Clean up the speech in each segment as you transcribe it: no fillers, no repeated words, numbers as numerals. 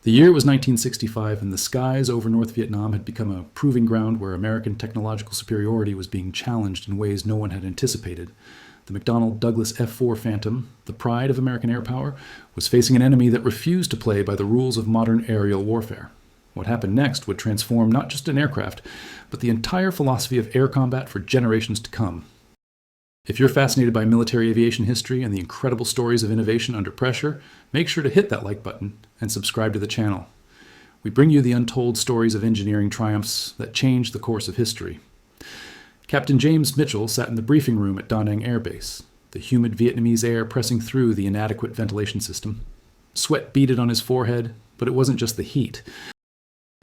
The year was 1965, and the skies over North Vietnam had become a proving ground where American technological superiority was being challenged in ways no one had anticipated. The McDonnell Douglas F-4 Phantom, the pride of American air power, was facing an enemy that refused to play by the rules of modern aerial warfare. What happened next would transform not just an aircraft, but the entire philosophy of air combat for generations to come. If you're fascinated by military aviation history and the incredible stories of innovation under pressure, make sure to hit that like button and subscribe to the channel. We bring you the untold stories of engineering triumphs that changed the course of history. Captain James Mitchell sat in the briefing room at Da Nang Air Base, the humid Vietnamese air pressing through the inadequate ventilation system. Sweat beaded on his forehead, but it wasn't just the heat.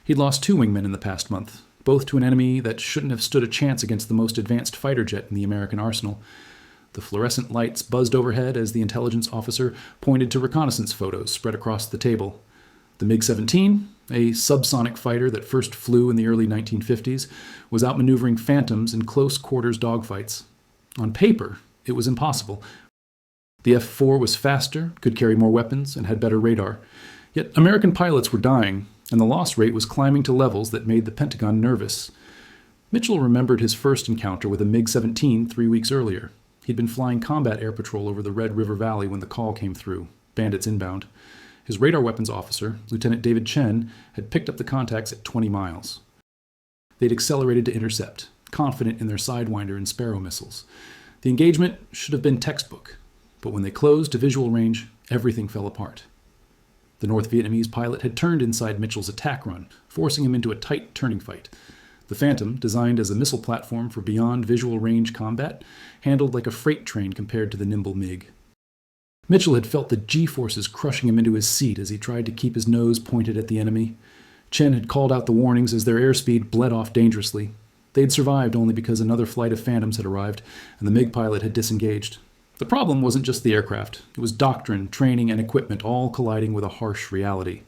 He'd lost 2 wingmen in the past month, both to an enemy that shouldn't have stood a chance against the most advanced fighter jet in the American arsenal. The fluorescent lights buzzed overhead as the intelligence officer pointed to reconnaissance photos spread across the table. The MiG-17, a subsonic fighter that first flew in the early 1950s, was outmaneuvering Phantoms in close-quarters dogfights. On paper, it was impossible. The F-4 was faster, could carry more weapons, and had better radar. Yet American pilots were dying, and the loss rate was climbing to levels that made the Pentagon nervous. Mitchell remembered his first encounter with a MiG-17 3 weeks earlier. He'd been flying combat air patrol over the Red River Valley when the call came through, bandits inbound. His radar weapons officer, Lieutenant David Chen, had picked up the contacts at 20 miles. They'd accelerated to intercept, confident in their Sidewinder and Sparrow missiles. The engagement should have been textbook, but when they closed to visual range, everything fell apart. The North Vietnamese pilot had turned inside Mitchell's attack run, forcing him into a tight turning fight. The Phantom, designed as a missile platform for beyond visual range combat, handled like a freight train compared to the nimble MiG. Mitchell had felt the G-forces crushing him into his seat as he tried to keep his nose pointed at the enemy. Chen had called out the warnings as their airspeed bled off dangerously. They'd survived only because another flight of Phantoms had arrived, and the MiG pilot had disengaged. The problem wasn't just the aircraft. It was doctrine, training, and equipment all colliding with a harsh reality.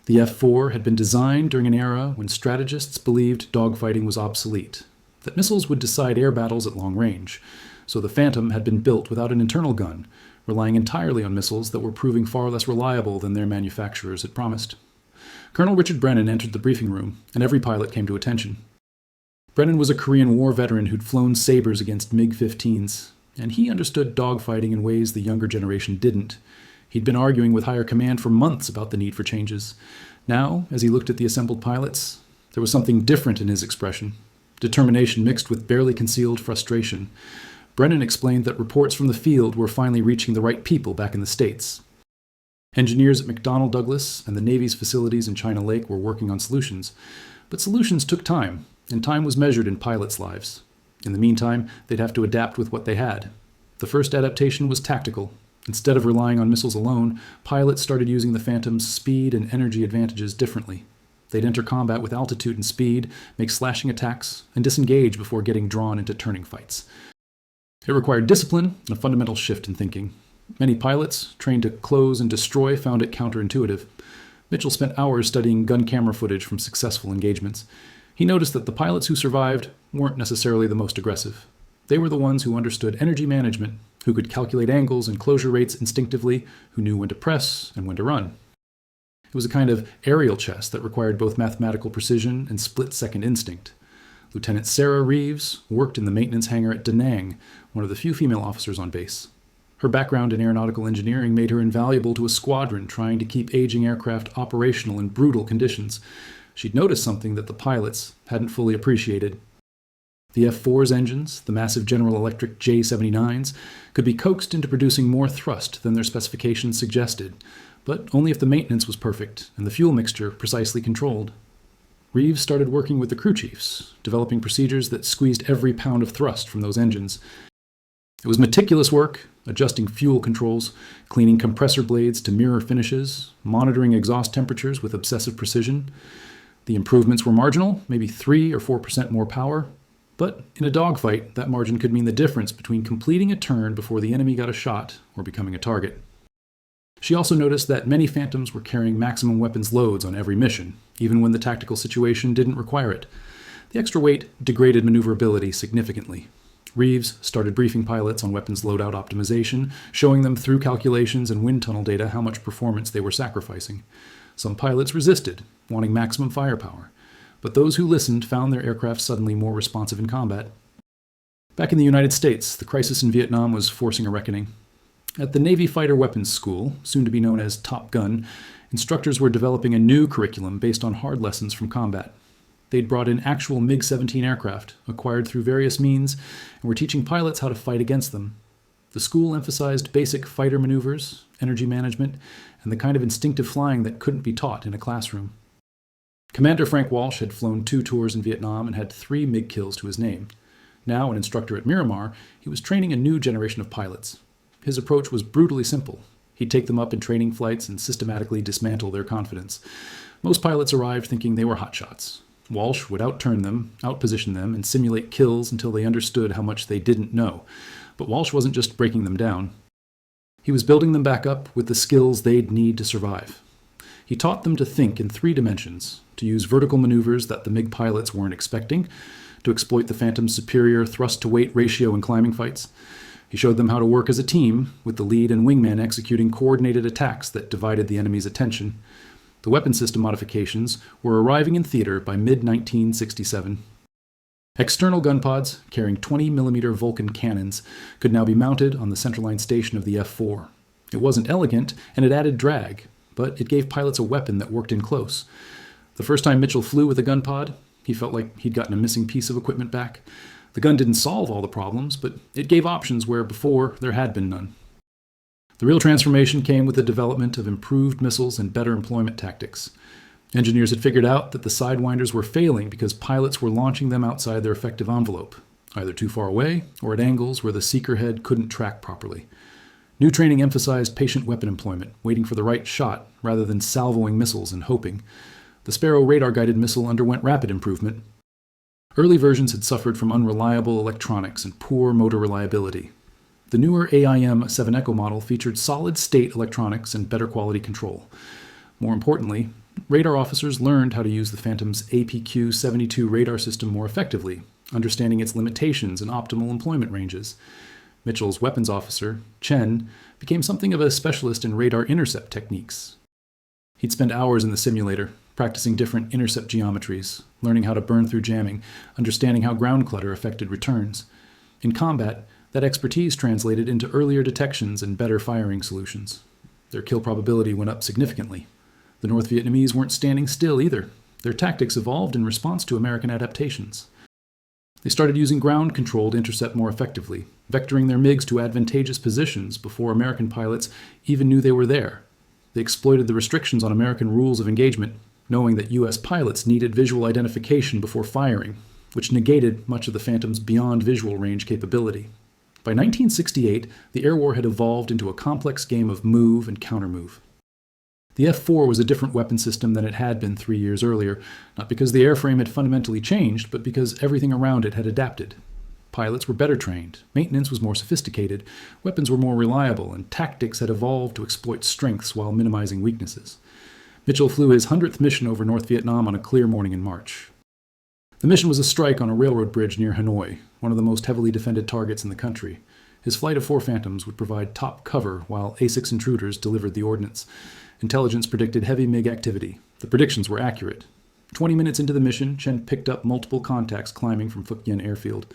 The F-4 had been designed during an era when strategists believed dogfighting was obsolete, that missiles would decide air battles at long range. So the Phantom had been built without an internal gun, relying entirely on missiles that were proving far less reliable than their manufacturers had promised. Colonel Richard Brennan entered the briefing room, and every pilot came to attention. Brennan was a Korean War veteran who'd flown Sabres against MiG-15s, and he understood dogfighting in ways the younger generation didn't. He'd been arguing with higher command for months about the need for changes. Now, as he looked at the assembled pilots, there was something different in his expression, determination mixed with barely concealed frustration. Brennan explained that reports from the field were finally reaching the right people back in the States. Engineers at McDonnell Douglas and the Navy's facilities in China Lake were working on solutions, but solutions took time, and time was measured in pilots' lives. In the meantime, they'd have to adapt with what they had. The first adaptation was tactical. Instead of relying on missiles alone, pilots started using the Phantom's speed and energy advantages differently. They'd enter combat with altitude and speed, make slashing attacks, and disengage before getting drawn into turning fights. It required discipline and a fundamental shift in thinking. Many pilots, trained to close and destroy, found it counterintuitive. Mitchell spent hours studying gun camera footage from successful engagements. He noticed that the pilots who survived weren't necessarily the most aggressive. They were the ones who understood energy management, who could calculate angles and closure rates instinctively, who knew when to press and when to run. It was a kind of aerial chess that required both mathematical precision and split-second instinct. Lieutenant Sarah Reeves worked in the maintenance hangar at Da Nang, one of the few female officers on base. Her background in aeronautical engineering made her invaluable to a squadron trying to keep aging aircraft operational in brutal conditions. She'd noticed something that the pilots hadn't fully appreciated. The F-4's engines, the massive General Electric J-79s, could be coaxed into producing more thrust than their specifications suggested, but only if the maintenance was perfect and the fuel mixture precisely controlled. Reeves started working with the crew chiefs, developing procedures that squeezed every pound of thrust from those engines. It was meticulous work, adjusting fuel controls, cleaning compressor blades to mirror finishes, monitoring exhaust temperatures with obsessive precision. The improvements were marginal, maybe 3 or 4% more power, but in a dogfight, that margin could mean the difference between completing a turn before the enemy got a shot or becoming a target. She also noticed that many Phantoms were carrying maximum weapons loads on every mission, even when the tactical situation didn't require it. The extra weight degraded maneuverability significantly. Reeves started briefing pilots on weapons loadout optimization, showing them through calculations and wind tunnel data how much performance they were sacrificing. Some pilots resisted, wanting maximum firepower, but those who listened found their aircraft suddenly more responsive in combat. Back in the United States, the crisis in Vietnam was forcing a reckoning. At the Navy Fighter Weapons School, soon to be known as Top Gun, instructors were developing a new curriculum based on hard lessons from combat. They'd brought in actual MiG-17 aircraft, acquired through various means, and were teaching pilots how to fight against them. The school emphasized basic fighter maneuvers, energy management, and the kind of instinctive flying that couldn't be taught in a classroom. Commander Frank Walsh had flown 2 tours in Vietnam and had 3 MiG kills to his name. Now an instructor at Miramar, he was training a new generation of pilots. His approach was brutally simple. He'd take them up in training flights and systematically dismantle their confidence. Most pilots arrived thinking they were hotshots. Walsh would outturn them, outposition them, and simulate kills until they understood how much they didn't know. But Walsh wasn't just breaking them down. He was building them back up with the skills they'd need to survive. He taught them to think in 3 dimensions, to use vertical maneuvers that the MiG pilots weren't expecting, to exploit the Phantom's superior thrust-to-weight ratio in climbing fights. He showed them how to work as a team, with the lead and wingman executing coordinated attacks that divided the enemy's attention. The weapon system modifications were arriving in theater by mid-1967. External gun pods, carrying 20mm Vulcan cannons, could now be mounted on the centerline station of the F-4. It wasn't elegant, and it added drag, but it gave pilots a weapon that worked in close. The first time Mitchell flew with a gun pod, he felt like he'd gotten a missing piece of equipment back. The gun didn't solve all the problems, but it gave options where before there had been none. The real transformation came with the development of improved missiles and better employment tactics. Engineers had figured out that the Sidewinders were failing because pilots were launching them outside their effective envelope, either too far away or at angles where the seeker head couldn't track properly. New training emphasized patient weapon employment, waiting for the right shot rather than salvoing missiles and hoping. The Sparrow radar-guided missile underwent rapid improvement. Early versions had suffered from unreliable electronics and poor motor reliability. The newer AIM-7 Echo model featured solid-state electronics and better quality control. More importantly, radar officers learned how to use the Phantom's APQ-72 radar system more effectively, understanding its limitations and optimal employment ranges. Mitchell's weapons officer, Chen, became something of a specialist in radar intercept techniques. He'd spend hours in the simulator, practicing different intercept geometries, learning how to burn through jamming, understanding how ground clutter affected returns. In combat, that expertise translated into earlier detections and better firing solutions. Their kill probability went up significantly. The North Vietnamese weren't standing still either. Their tactics evolved in response to American adaptations. They started using ground control to intercept more effectively, vectoring their MiGs to advantageous positions before American pilots even knew they were there. They exploited the restrictions on American rules of engagement, knowing that U.S. pilots needed visual identification before firing, which negated much of the Phantom's beyond visual range capability. By 1968, the air war had evolved into a complex game of move and countermove. The F-4 was a different weapon system than it had been 3 years earlier, not because the airframe had fundamentally changed, but because everything around it had adapted. Pilots were better trained, maintenance was more sophisticated, weapons were more reliable, and tactics had evolved to exploit strengths while minimizing weaknesses. Mitchell flew his 100th mission over North Vietnam on a clear morning in March. The mission was a strike on a railroad bridge near Hanoi, one of the most heavily defended targets in the country. His flight of 4 Phantoms would provide top cover while A-6 intruders delivered the ordnance. Intelligence predicted heavy MiG activity. The predictions were accurate. 20 minutes into the mission, Chen picked up multiple contacts climbing from Phuc Yen airfield.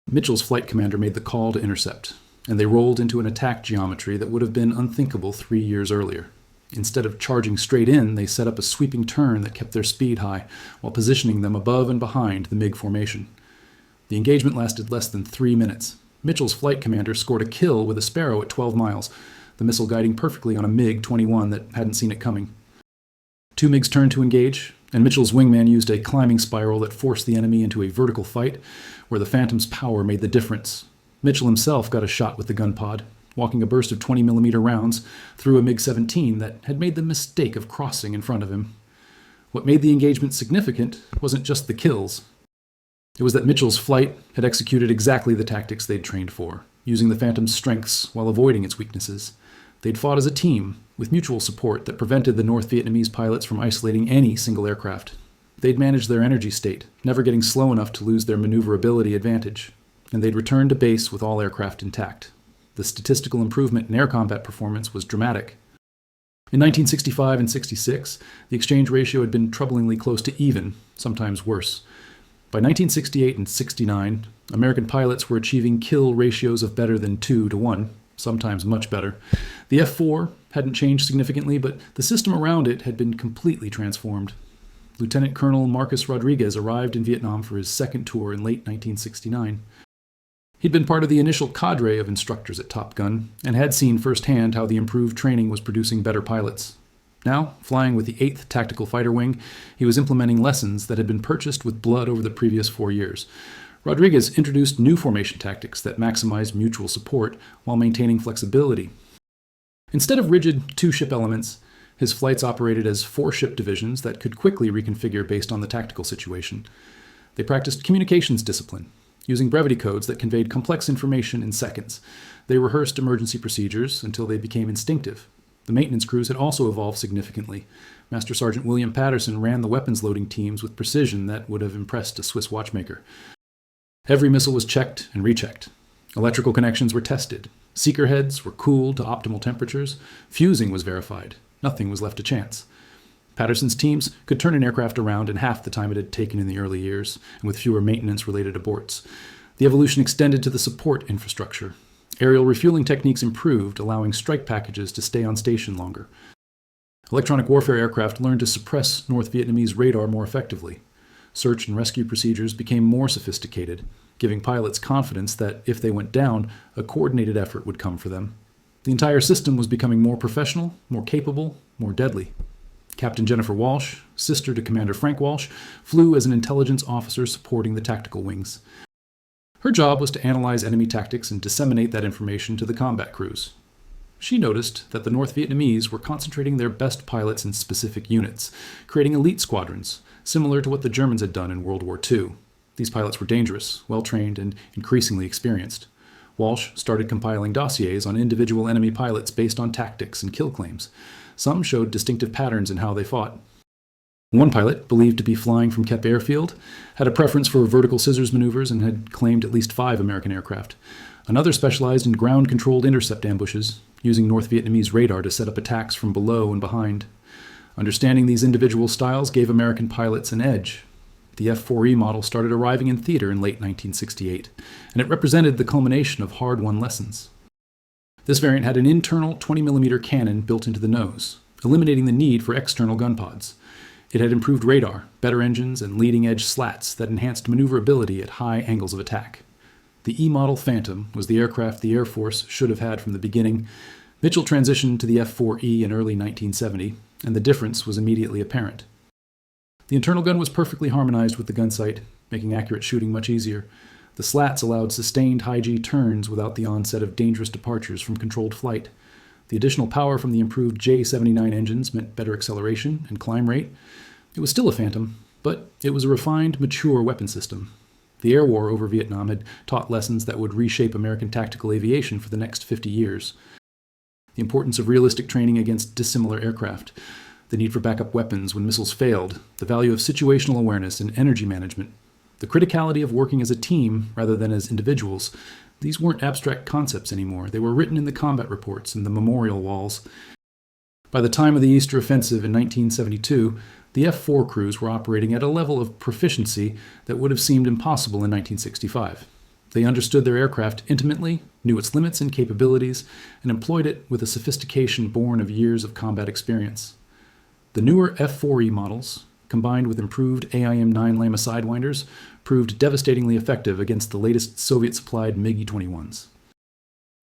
Mitchell's flight commander made the call to intercept, and they rolled into an attack geometry that would have been unthinkable 3 years earlier. Instead of charging straight in, they set up a sweeping turn that kept their speed high, while positioning them above and behind the MiG formation. The engagement lasted less than 3 minutes. Mitchell's flight commander scored a kill with a Sparrow at 12 miles, the missile guiding perfectly on a MiG-21 that hadn't seen it coming. 2 MiGs turned to engage, and Mitchell's wingman used a climbing spiral that forced the enemy into a vertical fight, where the Phantom's power made the difference. Mitchell himself got a shot with the gun pod, walking a burst of 20mm rounds through a MiG-17 that had made the mistake of crossing in front of him. What made the engagement significant wasn't just the kills. It was that Mitchell's flight had executed exactly the tactics they'd trained for, using the Phantom's strengths while avoiding its weaknesses. They'd fought as a team, with mutual support that prevented the North Vietnamese pilots from isolating any single aircraft. They'd managed their energy state, never getting slow enough to lose their maneuverability advantage. and they'd return to base with all aircraft intact. The statistical improvement in air combat performance was dramatic. In 1965 and 66, the exchange ratio had been troublingly close to even, sometimes worse. By 1968 and 69, American pilots were achieving kill ratios of better than 2 to 1, sometimes much better. The F-4 hadn't changed significantly, but the system around it had been completely transformed. Lieutenant Colonel Marcus Rodriguez arrived in Vietnam for his second tour in late 1969. He'd been part of the initial cadre of instructors at Top Gun and had seen firsthand how the improved training was producing better pilots. Now, flying with the 8th Tactical Fighter Wing, he was implementing lessons that had been purchased with blood over the previous 4 years. Rodriguez introduced new formation tactics that maximized mutual support while maintaining flexibility. Instead of rigid 2-ship elements, his flights operated as 4-ship divisions that could quickly reconfigure based on the tactical situation. They practiced communications discipline, using brevity codes that conveyed complex information in seconds. They rehearsed emergency procedures until they became instinctive. The maintenance crews had also evolved significantly. Master Sergeant William Patterson ran the weapons loading teams with precision that would have impressed a Swiss watchmaker. Every missile was checked and rechecked. Electrical connections were tested. Seeker heads were cooled to optimal temperatures. Fusing was verified. Nothing was left to chance. Patterson's teams could turn an aircraft around in half the time it had taken in the early years, and with fewer maintenance-related aborts. The evolution extended to the support infrastructure. Aerial refueling techniques improved, allowing strike packages to stay on station longer. Electronic warfare aircraft learned to suppress North Vietnamese radar more effectively. Search and rescue procedures became more sophisticated, giving pilots confidence that if they went down, a coordinated effort would come for them. The entire system was becoming more professional, more capable, more deadly. Captain Jennifer Walsh, sister to Commander Frank Walsh, flew as an intelligence officer supporting the tactical wings. Her job was to analyze enemy tactics and disseminate that information to the combat crews. She noticed that the North Vietnamese were concentrating their best pilots in specific units, creating elite squadrons, similar to what the Germans had done in World War II. These pilots were dangerous, well-trained, and increasingly experienced. Walsh started compiling dossiers on individual enemy pilots based on tactics and kill claims. Some showed distinctive patterns in how they fought. One pilot, believed to be flying from Kep Airfield, had a preference for vertical scissors maneuvers and had claimed at least 5 American aircraft. Another specialized in ground-controlled intercept ambushes, using North Vietnamese radar to set up attacks from below and behind. Understanding these individual styles gave American pilots an edge. The F-4'E model started arriving in theater in late 1968, and it represented the culmination of hard-won lessons. This variant had an internal 20mm cannon built into the nose, eliminating the need for external gun pods. It had improved radar, better engines, and leading-edge slats that enhanced maneuverability at high angles of attack. The E-model Phantom was the aircraft the Air Force should have had from the beginning. Mitchell transitioned to the F-4'E in early 1970, and the difference was immediately apparent. The internal gun was perfectly harmonized with the gun sight, making accurate shooting much easier. The slats allowed sustained high-G turns without the onset of dangerous departures from controlled flight. The additional power from the improved J-79 engines meant better acceleration and climb rate. It was still a Phantom, but it was a refined, mature weapon system. The air war over Vietnam had taught lessons that would reshape American tactical aviation for the next 50 years. The importance of realistic training against dissimilar aircraft, the need for backup weapons when missiles failed, the value of situational awareness and energy management, the criticality of working as a team rather than as individuals. These weren't abstract concepts anymore. They were written in the combat reports and the memorial walls. By the time of the Easter Offensive in 1972, the F-4 crews were operating at a level of proficiency that would have seemed impossible in 1965. They understood their aircraft intimately, knew its limits and capabilities, and employed it with a sophistication born of years of combat experience. The newer F-4'E models, combined with improved AIM-9 Lama sidewinders, proved devastatingly effective against the latest Soviet-supplied MiG-21s.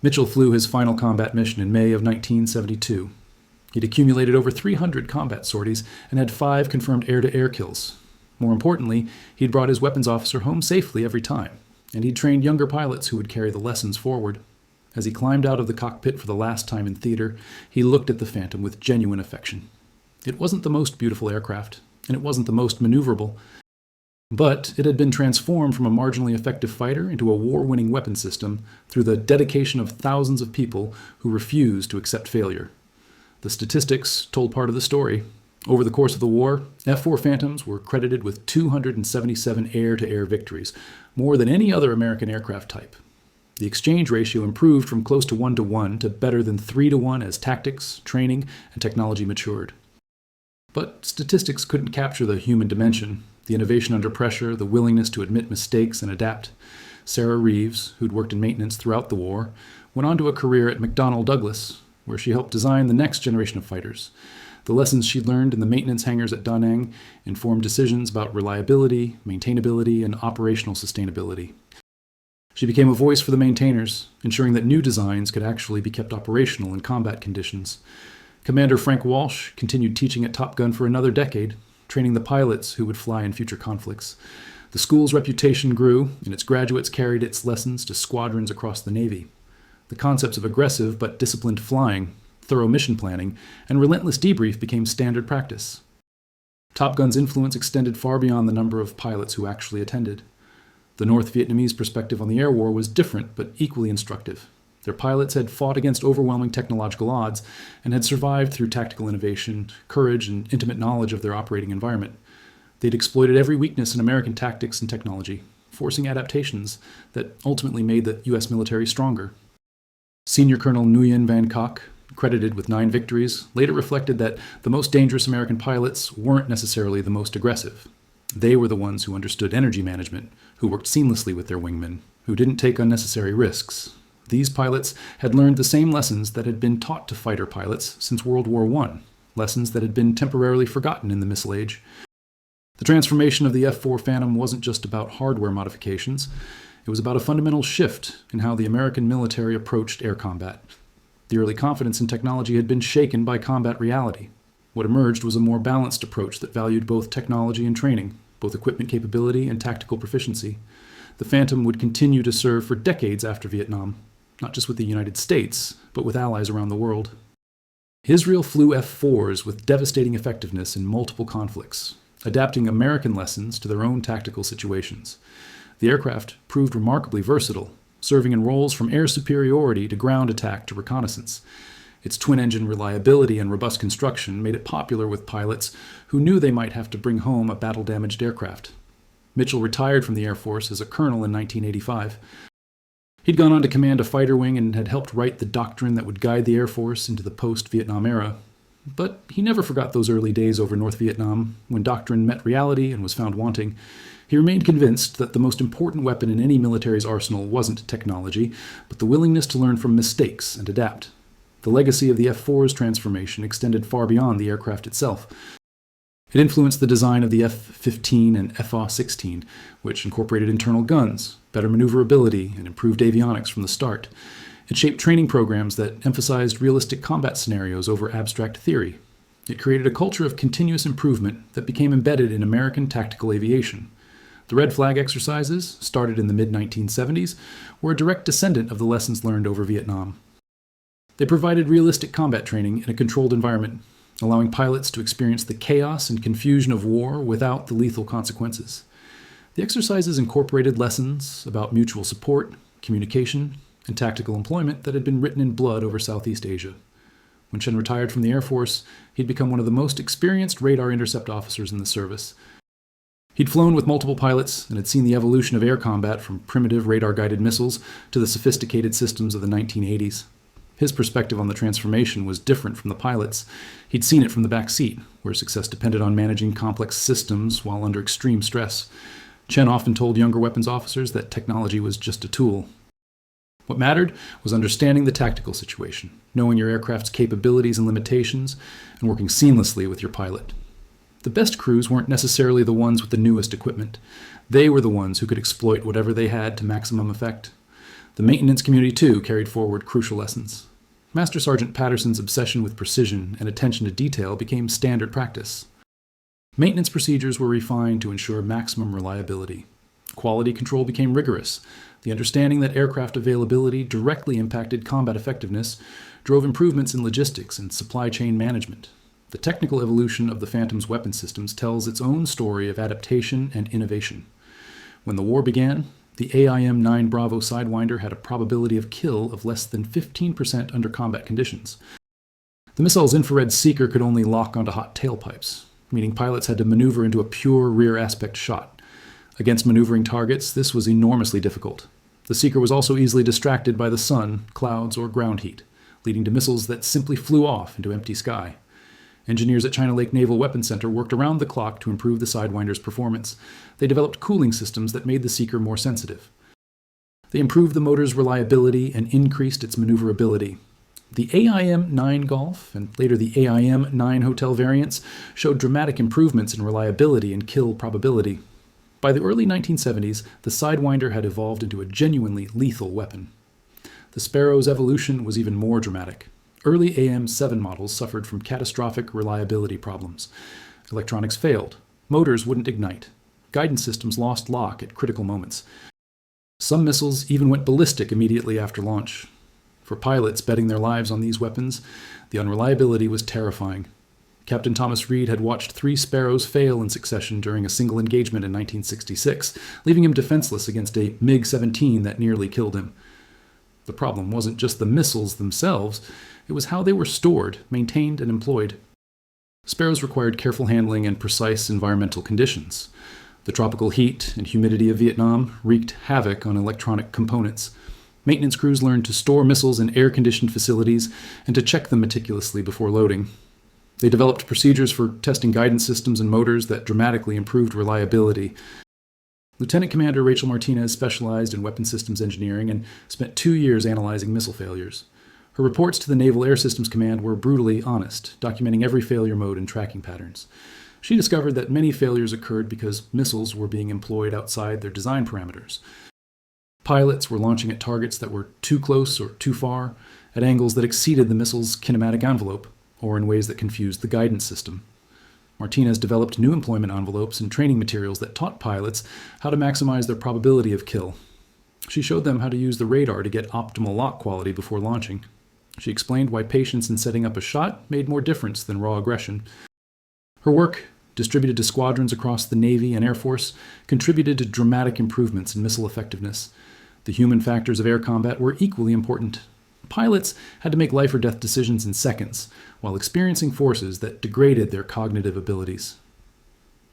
Mitchell flew his final combat mission in May of 1972. He'd accumulated over 300 combat sorties and had 5 confirmed air-to-air kills. More importantly, he'd brought his weapons officer home safely every time, and he'd trained younger pilots who would carry the lessons forward. As he climbed out of the cockpit for the last time in theater, he looked at the Phantom with genuine affection. It wasn't the most beautiful aircraft, and it wasn't the most maneuverable, but it had been transformed from a marginally effective fighter into a war-winning weapon system through the dedication of thousands of people who refused to accept failure. The statistics told part of the story. Over the course of the war, F-4 Phantoms were credited with 277 air-to-air victories, more than any other American aircraft type. The exchange ratio improved from close to 1-to-1 to better than 3-to-1 as tactics, training, and technology matured. But statistics couldn't capture the human dimension, the innovation under pressure, the willingness to admit mistakes and adapt. Sarah Reeves, who'd worked in maintenance throughout the war, went on to a career at McDonnell Douglas, where she helped design the next generation of fighters. The lessons she'd learned in the maintenance hangars at Da Nang informed decisions about reliability, maintainability, and operational sustainability. She became a voice for the maintainers, ensuring that new designs could actually be kept operational in combat conditions. Commander Frank Walsh continued teaching at Top Gun for another decade, training the pilots who would fly in future conflicts. The school's reputation grew, and its graduates carried its lessons to squadrons across the Navy. The concepts of aggressive but disciplined flying, thorough mission planning, and relentless debrief became standard practice. Top Gun's influence extended far beyond the number of pilots who actually attended. The North Vietnamese perspective on the air war was different but equally instructive. Their pilots had fought against overwhelming technological odds and had survived through tactical innovation, courage, and intimate knowledge of their operating environment. They'd exploited every weakness in American tactics and technology, forcing adaptations that ultimately made the U.S. military stronger. Senior Colonel Nguyen Van Kock, credited with 9 victories, later reflected that the most dangerous American pilots weren't necessarily the most aggressive. They were the ones who understood energy management, who worked seamlessly with their wingmen, who didn't take unnecessary risks. These pilots had learned the same lessons that had been taught to fighter pilots since World War I, lessons that had been temporarily forgotten in the missile age. The transformation of the F-4 Phantom wasn't just about hardware modifications. It was about a fundamental shift in how the American military approached air combat. The early confidence in technology had been shaken by combat reality. What emerged was a more balanced approach that valued both technology and training, both equipment capability and tactical proficiency. The Phantom would continue to serve for decades after Vietnam, not just with the United States, but with allies around the world. Israel flew F-4s with devastating effectiveness in multiple conflicts, adapting American lessons to their own tactical situations. The aircraft proved remarkably versatile, serving in roles from air superiority to ground attack to reconnaissance. Its twin-engine reliability and robust construction made it popular with pilots who knew they might have to bring home a battle-damaged aircraft. Mitchell retired from the Air Force as a colonel in 1985. He'd gone on to command a fighter wing and had helped write the doctrine that would guide the Air Force into the post-Vietnam era. But he never forgot those early days over North Vietnam, when doctrine met reality and was found wanting. He remained convinced that the most important weapon in any military's arsenal wasn't technology, but the willingness to learn from mistakes and adapt. The legacy of the F-4's transformation extended far beyond the aircraft itself. It influenced the design of the F-15 and F-16, which incorporated internal guns, better maneuverability, and improved avionics from the start. It shaped training programs that emphasized realistic combat scenarios over abstract theory. It created a culture of continuous improvement that became embedded in American tactical aviation. The Red Flag exercises, started in the mid-1970s, were a direct descendant of the lessons learned over Vietnam. They provided realistic combat training in a controlled environment, allowing pilots to experience the chaos and confusion of war without the lethal consequences. The exercises incorporated lessons about mutual support, communication, and tactical employment that had been written in blood over Southeast Asia. When Chen retired from the Air Force, he'd become one of the most experienced radar intercept officers in the service. He'd flown with multiple pilots and had seen the evolution of air combat from primitive radar-guided missiles to the sophisticated systems of the 1980s. His perspective on the transformation was different from the pilots. He'd seen it from the back seat, where success depended on managing complex systems while under extreme stress. Chen often told younger weapons officers that technology was just a tool. What mattered was understanding the tactical situation, knowing your aircraft's capabilities and limitations, and working seamlessly with your pilot. The best crews weren't necessarily the ones with the newest equipment. They were the ones who could exploit whatever they had to maximum effect. The maintenance community, too, carried forward crucial lessons. Master Sergeant Patterson's obsession with precision and attention to detail became standard practice. Maintenance procedures were refined to ensure maximum reliability. Quality control became rigorous. The understanding that aircraft availability directly impacted combat effectiveness drove improvements in logistics and supply chain management. The technical evolution of the Phantom's weapon systems tells its own story of adaptation and innovation. When the war began, the AIM-9 Bravo Sidewinder had a probability of kill of less than 15% under combat conditions. The missile's infrared seeker could only lock onto hot tailpipes, meaning pilots had to maneuver into a pure rear aspect shot. Against maneuvering targets, this was enormously difficult. The seeker was also easily distracted by the sun, clouds, or ground heat, leading to missiles that simply flew off into empty sky. Engineers at China Lake Naval Weapons Center worked around the clock to improve the Sidewinder's performance. They developed cooling systems that made the seeker more sensitive. They improved the motor's reliability and increased its maneuverability. The AIM-9 Golf and later the AIM-9 Hotel variants showed dramatic improvements in reliability and kill probability. By the early 1970s, the Sidewinder had evolved into a genuinely lethal weapon. The Sparrow's evolution was even more dramatic. Early AIM-7 models suffered from catastrophic reliability problems. Electronics failed. Motors wouldn't ignite. Guidance systems lost lock at critical moments. Some missiles even went ballistic immediately after launch. For pilots betting their lives on these weapons, the unreliability was terrifying. Captain Thomas Reed had watched 3 Sparrows fail in succession during a single engagement in 1966, leaving him defenseless against a MiG-17 that nearly killed him. The problem wasn't just the missiles themselves, it was how they were stored, maintained, and employed. Sparrows required careful handling and precise environmental conditions. The tropical heat and humidity of Vietnam wreaked havoc on electronic components. Maintenance crews learned to store missiles in air-conditioned facilities and to check them meticulously before loading. They developed procedures for testing guidance systems and motors that dramatically improved reliability. Lieutenant Commander Rachel Martinez specialized in weapon systems engineering and spent 2 years analyzing missile failures. Her reports to the Naval Air Systems Command were brutally honest, documenting every failure mode and tracking patterns. She discovered that many failures occurred because missiles were being employed outside their design parameters. Pilots were launching at targets that were too close or too far, at angles that exceeded the missile's kinematic envelope, or in ways that confused the guidance system. Martinez developed new employment envelopes and training materials that taught pilots how to maximize their probability of kill. She showed them how to use the radar to get optimal lock quality before launching. She explained why patience in setting up a shot made more difference than raw aggression. Her work, distributed to squadrons across the Navy and Air Force, contributed to dramatic improvements in missile effectiveness. The human factors of air combat were equally important. Pilots had to make life or death decisions in seconds, while experiencing forces that degraded their cognitive abilities.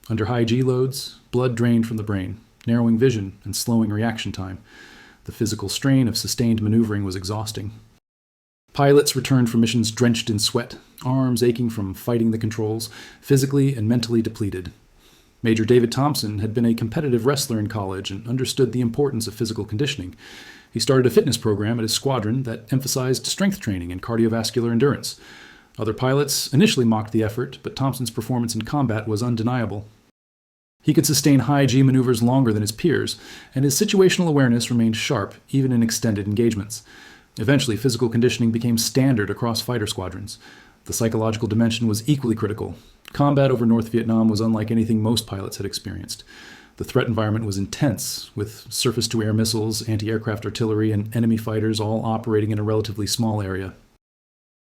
Under high G loads, blood drained from the brain, narrowing vision and slowing reaction time. The physical strain of sustained maneuvering was exhausting. Pilots returned from missions drenched in sweat, arms aching from fighting the controls, physically and mentally depleted. Major David Thompson had been a competitive wrestler in college and understood the importance of physical conditioning. He started a fitness program at his squadron that emphasized strength training and cardiovascular endurance. Other pilots initially mocked the effort, but Thompson's performance in combat was undeniable. He could sustain high G maneuvers longer than his peers, and his situational awareness remained sharp even in extended engagements. Eventually, physical conditioning became standard across fighter squadrons. The psychological dimension was equally critical. Combat over North Vietnam was unlike anything most pilots had experienced. The threat environment was intense, with surface-to-air missiles, anti-aircraft artillery, and enemy fighters all operating in a relatively small area.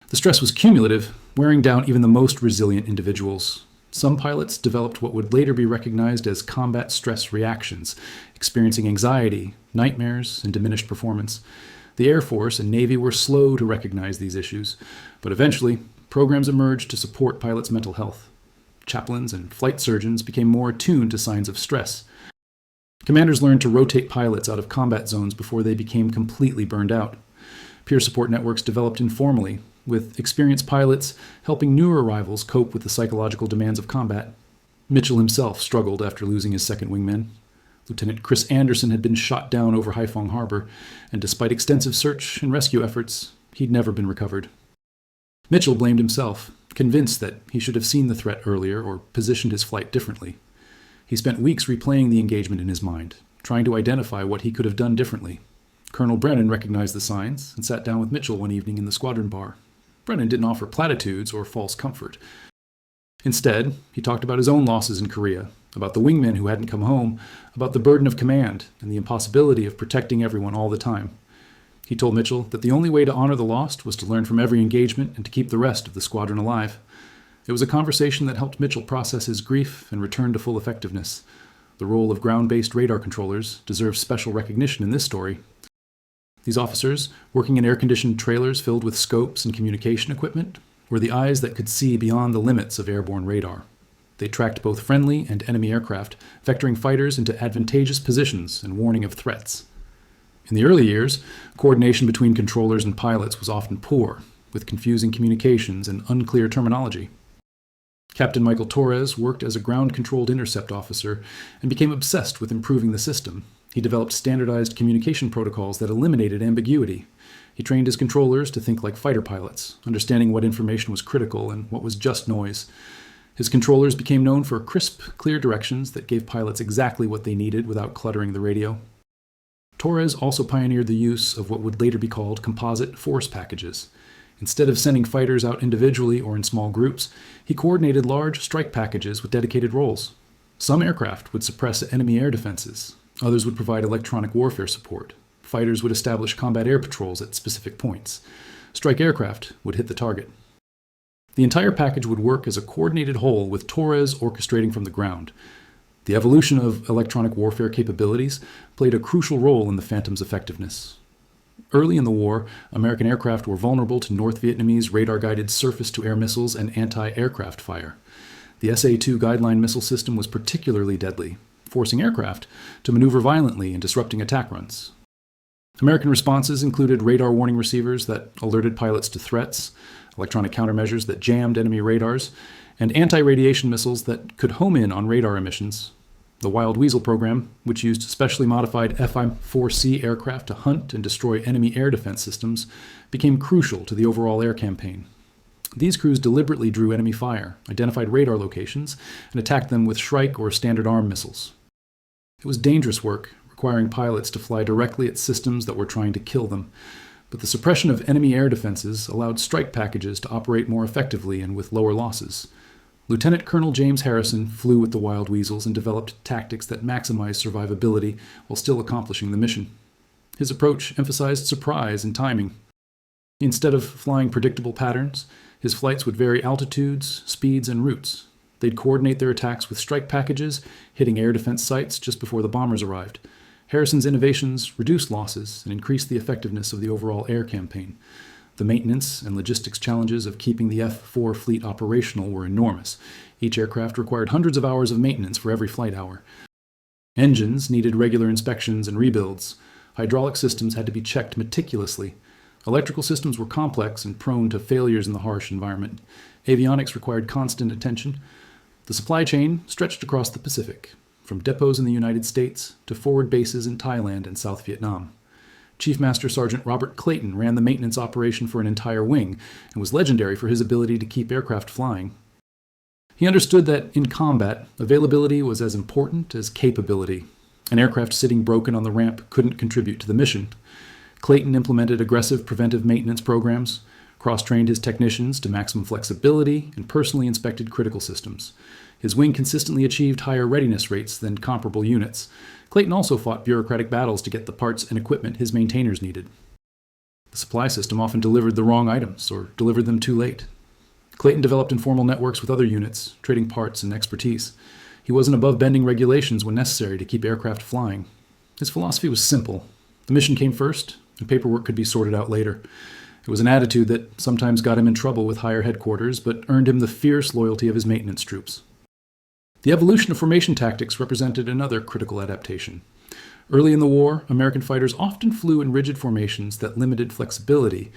The stress was cumulative, wearing down even the most resilient individuals. Some pilots developed what would later be recognized as combat stress reactions, experiencing anxiety, nightmares, and diminished performance. The Air Force and Navy were slow to recognize these issues, but eventually, programs emerged to support pilots' mental health. Chaplains and flight surgeons became more attuned to signs of stress. Commanders learned to rotate pilots out of combat zones before they became completely burned out. Peer support networks developed informally, with experienced pilots helping newer arrivals cope with the psychological demands of combat. Mitchell himself struggled after losing his second wingman. Lieutenant Chris Anderson had been shot down over Haiphong Harbor, and despite extensive search and rescue efforts, he'd never been recovered. Mitchell blamed himself, convinced that he should have seen the threat earlier or positioned his flight differently. He spent weeks replaying the engagement in his mind, trying to identify what he could have done differently. Colonel Brennan recognized the signs and sat down with Mitchell one evening in the squadron bar. Brennan didn't offer platitudes or false comfort. Instead, he talked about his own losses in Korea, about the wingmen who hadn't come home, about the burden of command and the impossibility of protecting everyone all the time. He told Mitchell that the only way to honor the lost was to learn from every engagement and to keep the rest of the squadron alive. It was a conversation that helped Mitchell process his grief and return to full effectiveness. The role of ground-based radar controllers deserves special recognition in this story. These officers, working in air-conditioned trailers filled with scopes and communication equipment, were the eyes that could see beyond the limits of airborne radar. They tracked both friendly and enemy aircraft, vectoring fighters into advantageous positions and warning of threats. In the early years, coordination between controllers and pilots was often poor, with confusing communications and unclear terminology. Captain Michael Torres worked as a ground-controlled intercept officer and became obsessed with improving the system. He developed standardized communication protocols that eliminated ambiguity. He trained his controllers to think like fighter pilots, understanding what information was critical and what was just noise. His controllers became known for crisp, clear directions that gave pilots exactly what they needed without cluttering the radio. Torres also pioneered the use of what would later be called composite force packages. Instead of sending fighters out individually or in small groups, he coordinated large strike packages with dedicated roles. Some aircraft would suppress enemy air defenses. Others would provide electronic warfare support. Fighters would establish combat air patrols at specific points. Strike aircraft would hit the target. The entire package would work as a coordinated whole, with Torres orchestrating from the ground. The evolution of electronic warfare capabilities played a crucial role in the Phantom's effectiveness. Early in the war, American aircraft were vulnerable to North Vietnamese radar-guided surface-to-air missiles and anti-aircraft fire. The SA-2 guideline missile system was particularly deadly, forcing aircraft to maneuver violently and disrupting attack runs. American responses included radar warning receivers that alerted pilots to threats, electronic countermeasures that jammed enemy radars, and anti-radiation missiles that could home in on radar emissions. The Wild Weasel program, which used specially modified F-4'S aircraft to hunt and destroy enemy air defense systems, became crucial to the overall air campaign. These crews deliberately drew enemy fire, identified radar locations, and attacked them with Shrike or Standard Arm missiles. It was dangerous work, requiring pilots to fly directly at systems that were trying to kill them. But the suppression of enemy air defenses allowed strike packages to operate more effectively and with lower losses. Lieutenant Colonel James Harrison flew with the Wild Weasels and developed tactics that maximized survivability while still accomplishing the mission. His approach emphasized surprise and timing. Instead of flying predictable patterns, his flights would vary altitudes, speeds, and routes. They'd coordinate their attacks with strike packages, hitting air defense sites just before the bombers arrived. Harrison's innovations reduced losses and increased the effectiveness of the overall air campaign. The maintenance and logistics challenges of keeping the F-4 fleet operational were enormous. Each aircraft required hundreds of hours of maintenance for every flight hour. Engines needed regular inspections and rebuilds. Hydraulic systems had to be checked meticulously. Electrical systems were complex and prone to failures in the harsh environment. Avionics required constant attention. The supply chain stretched across the Pacific, from depots in the United States to forward bases in Thailand and South Vietnam. Chief Master Sergeant Robert Clayton ran the maintenance operation for an entire wing and was legendary for his ability to keep aircraft flying. He understood that in combat, availability was as important as capability. An aircraft sitting broken on the ramp couldn't contribute to the mission. Clayton implemented aggressive preventive maintenance programs, cross-trained his technicians to maximum flexibility, and personally inspected critical systems. His wing consistently achieved higher readiness rates than comparable units. Clayton also fought bureaucratic battles to get the parts and equipment his maintainers needed. The supply system often delivered the wrong items or delivered them too late. Clayton developed informal networks with other units, trading parts and expertise. He wasn't above bending regulations when necessary to keep aircraft flying. His philosophy was simple. The mission came first, and paperwork could be sorted out later. It was an attitude that sometimes got him in trouble with higher headquarters, but earned him the fierce loyalty of his maintenance troops. The evolution of formation tactics represented another critical adaptation. Early in the war, American fighters often flew in rigid formations that limited flexibility.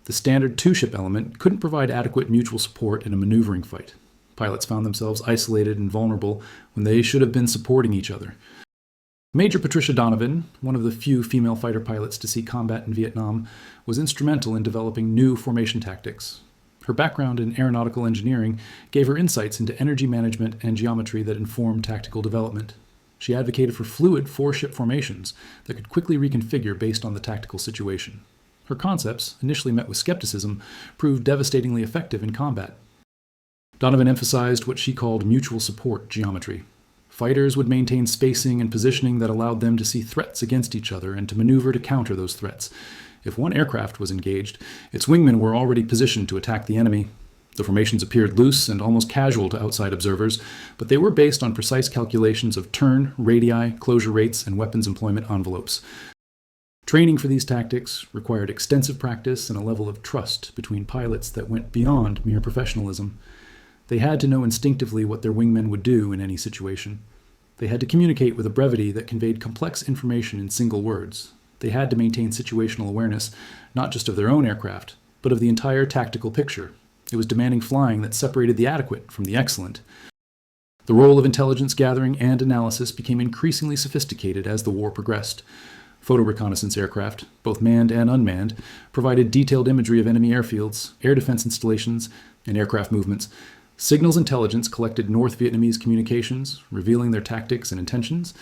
The standard two-ship element couldn't provide adequate mutual support in a maneuvering fight. Pilots found themselves isolated and vulnerable when they should have been supporting each other. Major Patricia Donovan, one of the few female fighter pilots to see combat in Vietnam, was instrumental in developing new formation tactics. Her background in aeronautical engineering gave her insights into energy management and geometry that informed tactical development. She advocated for fluid four-ship formations that could quickly reconfigure based on the tactical situation. Her concepts, initially met with skepticism, proved devastatingly effective in combat. Donovan emphasized what she called mutual support geometry. Fighters would maintain spacing and positioning that allowed them to see threats against each other and to maneuver to counter those threats. If one aircraft was engaged, its wingmen were already positioned to attack the enemy. The formations appeared loose and almost casual to outside observers, but they were based on precise calculations of turn, radii, closure rates, and weapons employment envelopes. Training for these tactics required extensive practice and a level of trust between pilots that went beyond mere professionalism. They had to know instinctively what their wingmen would do in any situation. They had to communicate with a brevity that conveyed complex information in single words. They had to maintain situational awareness, not just of their own aircraft, but of the entire tactical picture. It was demanding flying that separated the adequate from the excellent. The role of intelligence gathering and analysis became increasingly sophisticated as the war progressed. Photo reconnaissance aircraft, both manned and unmanned, provided detailed imagery of enemy airfields, air defense installations, and aircraft movements. Signals intelligence collected North Vietnamese communications, revealing their tactics and intentions.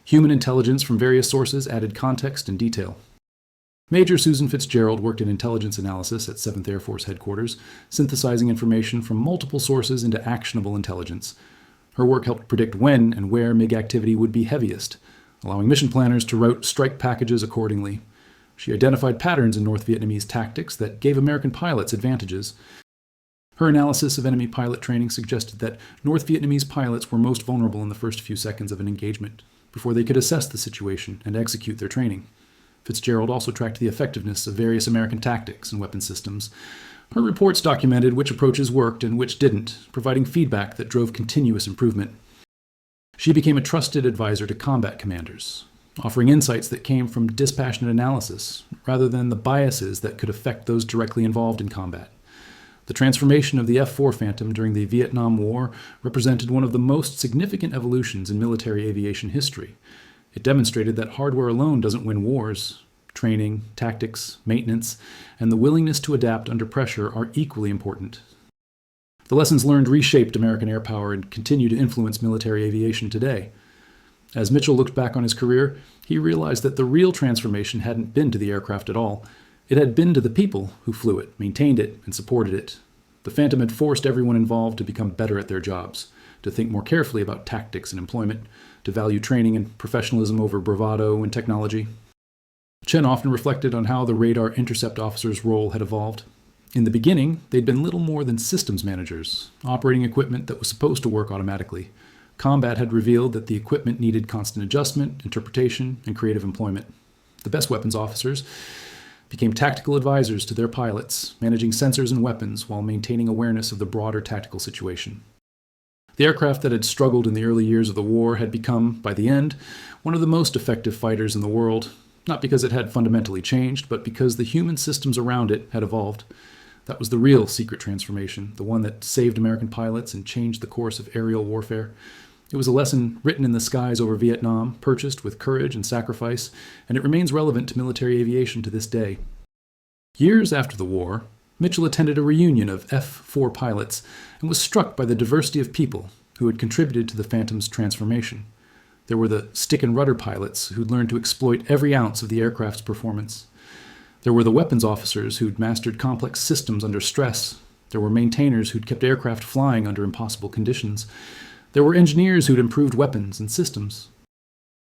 Human intelligence from various sources added context and detail. Major Susan Fitzgerald worked in intelligence analysis at 7th Air Force Headquarters, synthesizing information from multiple sources into actionable intelligence. Her work helped predict when and where MiG activity would be heaviest, allowing mission planners to route strike packages accordingly. She identified patterns in North Vietnamese tactics that gave American pilots advantages. Her analysis of enemy pilot training suggested that North Vietnamese pilots were most vulnerable in the first few seconds of an engagement, before they could assess the situation and execute their training. Fitzgerald also tracked the effectiveness of various American tactics and weapon systems. Her reports documented which approaches worked and which didn't, providing feedback that drove continuous improvement. She became a trusted advisor to combat commanders, offering insights that came from dispassionate analysis, rather than the biases that could affect those directly involved in combat. The transformation of the F-4 Phantom during the Vietnam War represented one of the most significant evolutions in military aviation history. It demonstrated that hardware alone doesn't win wars. Training, tactics, maintenance, and the willingness to adapt under pressure are equally important. The lessons learned reshaped American air power and continue to influence military aviation today. As Mitchell looked back on his career, he realized that the real transformation hadn't been to the aircraft at all. It had been to the people who flew it, maintained it, and supported it. The Phantom had forced everyone involved to become better at their jobs, to think more carefully about tactics and employment, to value training and professionalism over bravado and technology. Chen often reflected on how the radar intercept officer's role had evolved. In the beginning, they'd been little more than systems managers, operating equipment that was supposed to work automatically. Combat had revealed that the equipment needed constant adjustment, interpretation, and creative employment. The best weapons officers became tactical advisors to their pilots, managing sensors and weapons while maintaining awareness of the broader tactical situation. The aircraft that had struggled in the early years of the war had become, by the end, one of the most effective fighters in the world, not because it had fundamentally changed, but because the human systems around it had evolved. That was the real secret transformation, the one that saved American pilots and changed the course of aerial warfare. It was a lesson written in the skies over Vietnam, purchased with courage and sacrifice, and it remains relevant to military aviation to this day. Years after the war, Mitchell attended a reunion of F-4 pilots and was struck by the diversity of people who had contributed to the Phantom's transformation. There were the stick and rudder pilots who'd learned to exploit every ounce of the aircraft's performance. There were the weapons officers who'd mastered complex systems under stress. There were maintainers who'd kept aircraft flying under impossible conditions. There were engineers who'd improved weapons and systems.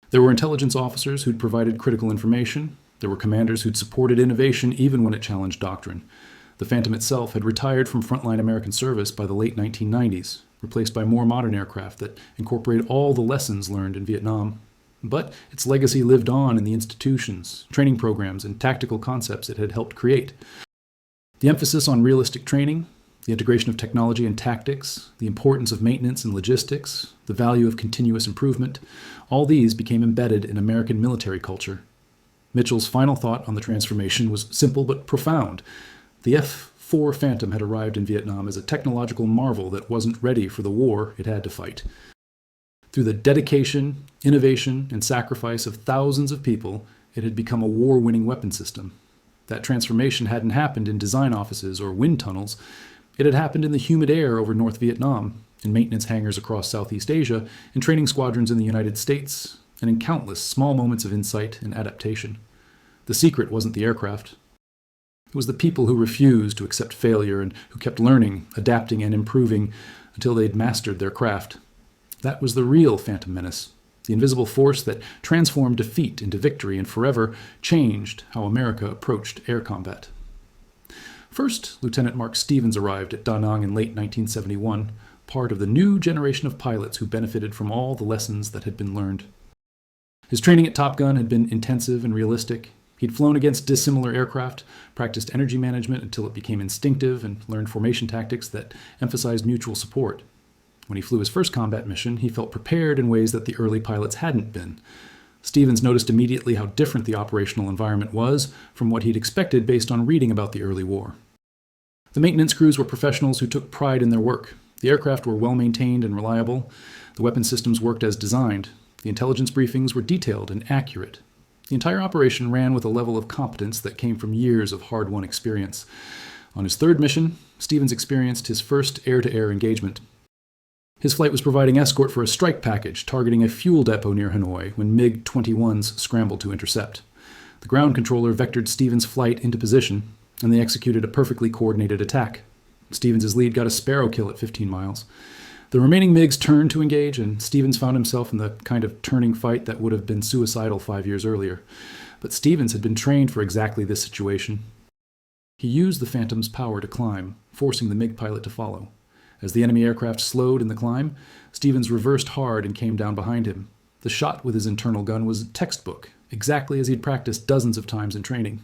There were intelligence officers who'd provided critical information. There were commanders who'd supported innovation even when it challenged doctrine. The Phantom itself had retired from frontline American service by the late 1990s, replaced by more modern aircraft that incorporate all the lessons learned in Vietnam. But its legacy lived on in the institutions, training programs, and tactical concepts it had helped create. The emphasis on realistic training, the integration of technology and tactics, the importance of maintenance and logistics, the value of continuous improvement, all these became embedded in American military culture. Mitchell's final thought on the transformation was simple but profound. The F-4 Phantom had arrived in Vietnam as a technological marvel that wasn't ready for the war it had to fight. Through the dedication, innovation, and sacrifice of thousands of people, it had become a war-winning weapon system. That transformation hadn't happened in design offices or wind tunnels. It had happened in the humid air over North Vietnam, in maintenance hangars across Southeast Asia, in training squadrons in the United States, and in countless small moments of insight and adaptation. The secret wasn't the aircraft. It was the people who refused to accept failure and who kept learning, adapting, and improving until they'd mastered their craft. That was the real Phantom Menace, the invisible force that transformed defeat into victory and forever changed how America approached air combat. First, Lieutenant Mark Stevens arrived at Da Nang in late 1971, part of the new generation of pilots who benefited from all the lessons that had been learned. His training at Top Gun had been intensive and realistic. He'd flown against dissimilar aircraft, practiced energy management until it became instinctive, and learned formation tactics that emphasized mutual support. When he flew his first combat mission, he felt prepared in ways that the early pilots hadn't been. Stevens noticed immediately how different the operational environment was from what he'd expected based on reading about the early war. The maintenance crews were professionals who took pride in their work. The aircraft were well maintained and reliable. The weapon systems worked as designed. The intelligence briefings were detailed and accurate. The entire operation ran with a level of competence that came from years of hard-won experience. On his third mission, Stevens experienced his first air-to-air engagement. His flight was providing escort for a strike package targeting a fuel depot near Hanoi when MiG-21s scrambled to intercept. The ground controller vectored Stevens' flight into position, and they executed a perfectly coordinated attack. Stevens' lead got a Sparrow kill at 15 miles. The remaining MiGs turned to engage, and Stevens found himself in the kind of turning fight that would have been suicidal 5 years earlier. But Stevens had been trained for exactly this situation. He used the Phantom's power to climb, forcing the MiG pilot to follow. As the enemy aircraft slowed in the climb, Stevens reversed hard and came down behind him. The shot with his internal gun was textbook, exactly as he'd practiced dozens of times in training.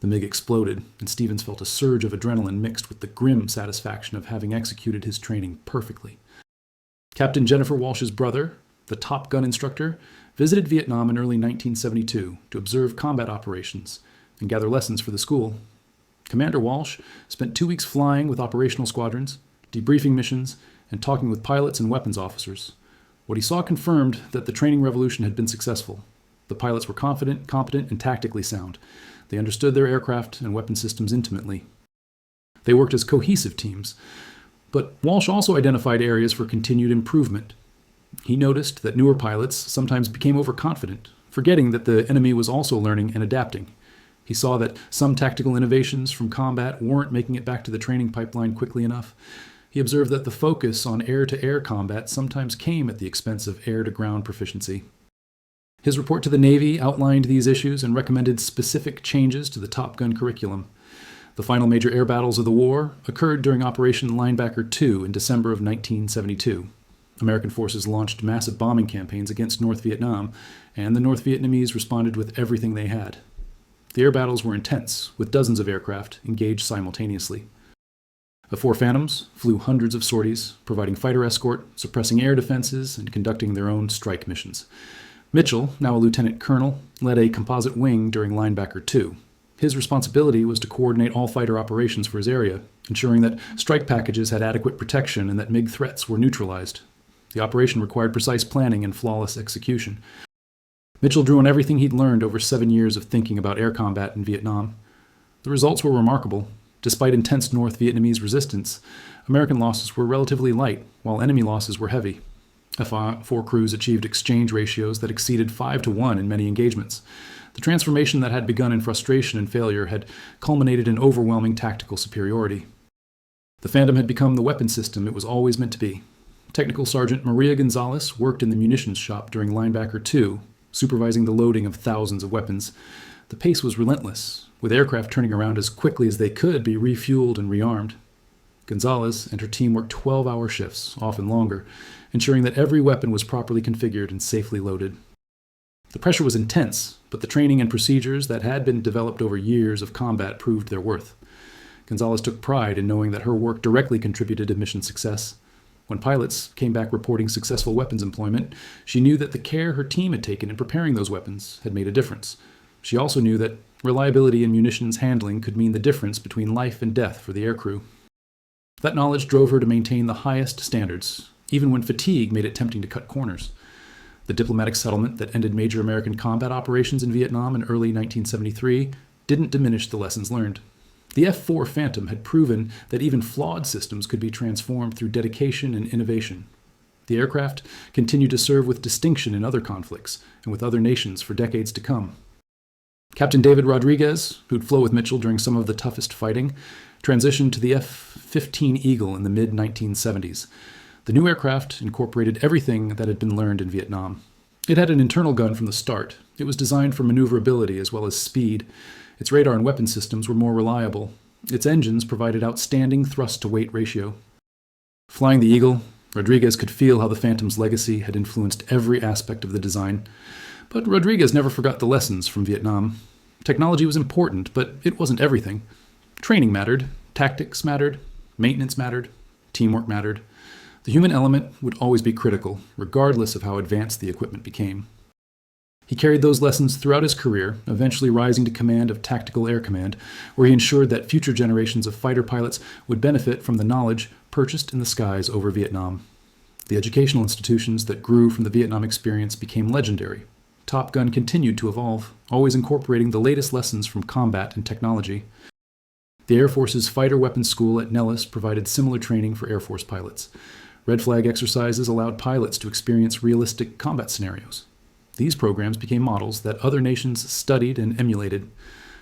The MiG exploded, and Stevens felt a surge of adrenaline mixed with the grim satisfaction of having executed his training perfectly. Captain Jennifer Walsh's brother, the Top Gun instructor, visited Vietnam in early 1972 to observe combat operations and gather lessons for the school. Commander Walsh spent 2 weeks flying with operational squadrons, debriefing missions, and talking with pilots and weapons officers. What he saw confirmed that the training revolution had been successful. The pilots were confident, competent, and tactically sound. They understood their aircraft and weapon systems intimately. They worked as cohesive teams. But Walsh also identified areas for continued improvement. He noticed that newer pilots sometimes became overconfident, forgetting that the enemy was also learning and adapting. He saw that some tactical innovations from combat weren't making it back to the training pipeline quickly enough. He observed that the focus on air-to-air combat sometimes came at the expense of air-to-ground proficiency. His report to the Navy outlined these issues and recommended specific changes to the Top Gun curriculum. The final major air battles of the war occurred during Operation Linebacker II in December of 1972. American forces launched massive bombing campaigns against North Vietnam, and the North Vietnamese responded with everything they had. The air battles were intense, with dozens of aircraft engaged simultaneously. The four Phantoms flew hundreds of sorties, providing fighter escort, suppressing air defenses, and conducting their own strike missions. Mitchell, now a lieutenant colonel, led a composite wing during Linebacker II. His responsibility was to coordinate all fighter operations for his area, ensuring that strike packages had adequate protection and that MiG threats were neutralized. The operation required precise planning and flawless execution. Mitchell drew on everything he'd learned over 7 years of thinking about air combat in Vietnam. The results were remarkable. Despite intense North Vietnamese resistance, American losses were relatively light, while enemy losses were heavy. F-4 crews achieved exchange ratios that exceeded 5-to-1 in many engagements. The transformation that had begun in frustration and failure had culminated in overwhelming tactical superiority. The Phantom had become the weapon system it was always meant to be. Technical Sergeant Maria Gonzalez worked in the munitions shop during Linebacker II, supervising the loading of thousands of weapons. The pace was relentless, with aircraft turning around as quickly as they could be refueled and rearmed. Gonzalez and her team worked 12-hour shifts, often longer, ensuring that every weapon was properly configured and safely loaded. The pressure was intense, but the training and procedures that had been developed over years of combat proved their worth. Gonzalez took pride in knowing that her work directly contributed to mission success. When pilots came back reporting successful weapons employment, she knew that the care her team had taken in preparing those weapons had made a difference. She also knew that reliability in munitions handling could mean the difference between life and death for the aircrew. That knowledge drove her to maintain the highest standards, even when fatigue made it tempting to cut corners. The diplomatic settlement that ended major American combat operations in Vietnam in early 1973 didn't diminish the lessons learned. The F-4 Phantom had proven that even flawed systems could be transformed through dedication and innovation. The aircraft continued to serve with distinction in other conflicts and with other nations for decades to come. Captain David Rodriguez, who'd flown with Mitchell during some of the toughest fighting, transitioned to the F-15 Eagle in the mid-1970s. The new aircraft incorporated everything that had been learned in Vietnam. It had an internal gun from the start. It was designed for maneuverability as well as speed. Its radar and weapon systems were more reliable. Its engines provided outstanding thrust-to-weight ratio. Flying the Eagle, Rodriguez could feel how the Phantom's legacy had influenced every aspect of the design. But Rodriguez never forgot the lessons from Vietnam. Technology was important, but it wasn't everything. Training mattered, tactics mattered, maintenance mattered, teamwork mattered. The human element would always be critical, regardless of how advanced the equipment became. He carried those lessons throughout his career, eventually rising to command of Tactical Air Command, where he ensured that future generations of fighter pilots would benefit from the knowledge purchased in the skies over Vietnam. The educational institutions that grew from the Vietnam experience became legendary. Top Gun continued to evolve, always incorporating the latest lessons from combat and technology. The Air Force's Fighter Weapons School at Nellis provided similar training for Air Force pilots. Red flag exercises allowed pilots to experience realistic combat scenarios. These programs became models that other nations studied and emulated.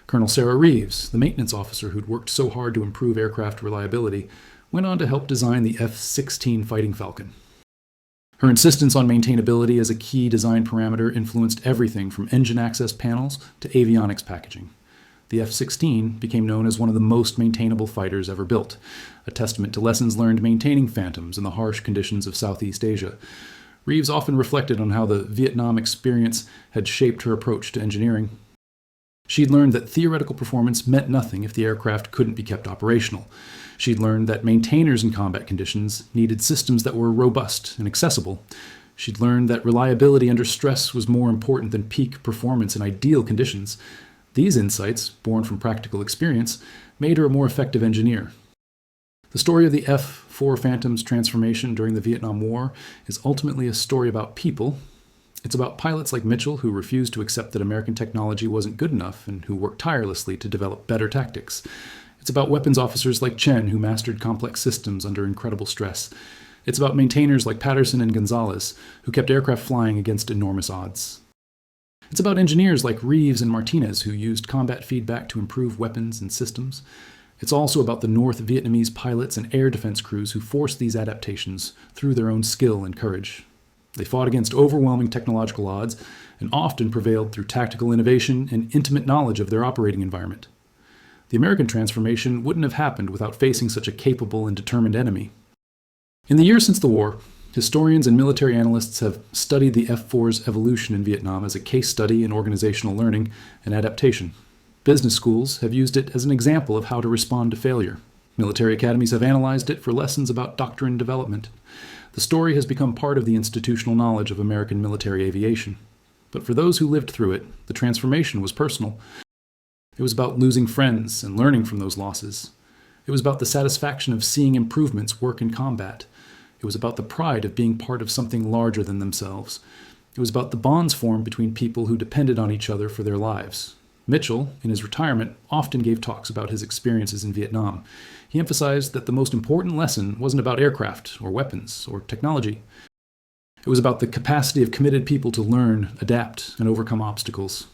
Colonel Sarah Reeves, the maintenance officer who'd worked so hard to improve aircraft reliability, went on to help design the F-16 Fighting Falcon. Her insistence on maintainability as a key design parameter influenced everything from engine access panels to avionics packaging. The F-16 became known as one of the most maintainable fighters ever built, a testament to lessons learned maintaining Phantoms in the harsh conditions of Southeast Asia. Reeves often reflected on how the Vietnam experience had shaped her approach to engineering. She'd learned that theoretical performance meant nothing if the aircraft couldn't be kept operational. She'd learned that maintainers in combat conditions needed systems that were robust and accessible. She'd learned that reliability under stress was more important than peak performance in ideal conditions. These insights, born from practical experience, made her a more effective engineer. The story of the F-4 Phantom's transformation during the Vietnam War is ultimately a story about people. It's about pilots like Mitchell who refused to accept that American technology wasn't good enough and who worked tirelessly to develop better tactics. It's about weapons officers like Chen who mastered complex systems under incredible stress. It's about maintainers like Patterson and Gonzalez who kept aircraft flying against enormous odds. It's about engineers like Reeves and Martinez who used combat feedback to improve weapons and systems. It's also about the North Vietnamese pilots and air defense crews who forced these adaptations through their own skill and courage. They fought against overwhelming technological odds and often prevailed through tactical innovation and intimate knowledge of their operating environment. The American transformation wouldn't have happened without facing such a capable and determined enemy. In the years since the war, historians and military analysts have studied the F-4's evolution in Vietnam as a case study in organizational learning and adaptation. Business schools have used it as an example of how to respond to failure. Military academies have analyzed it for lessons about doctrine development. The story has become part of the institutional knowledge of American military aviation. But for those who lived through it, the transformation was personal. It was about losing friends and learning from those losses. It was about the satisfaction of seeing improvements work in combat. It was about the pride of being part of something larger than themselves. It was about the bonds formed between people who depended on each other for their lives. Mitchell, in his retirement, often gave talks about his experiences in Vietnam. He emphasized that the most important lesson wasn't about aircraft or weapons or technology. It was about the capacity of committed people to learn, adapt, and overcome obstacles.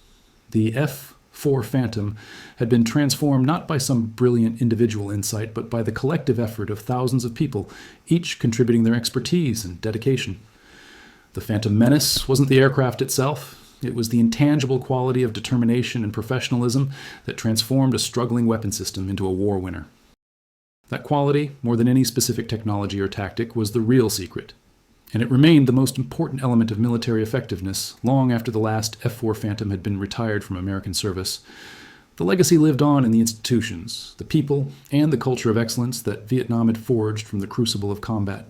The F-4 Phantom had been transformed not by some brilliant individual insight, but by the collective effort of thousands of people, each contributing their expertise and dedication. The Phantom Menace wasn't the aircraft itself. It was the intangible quality of determination and professionalism that transformed a struggling weapon system into a war winner. That quality, more than any specific technology or tactic, was the real secret. And it remained the most important element of military effectiveness long after the last F-4 Phantom had been retired from American service. The legacy lived on in the institutions, the people, and the culture of excellence that Vietnam had forged from the crucible of combat.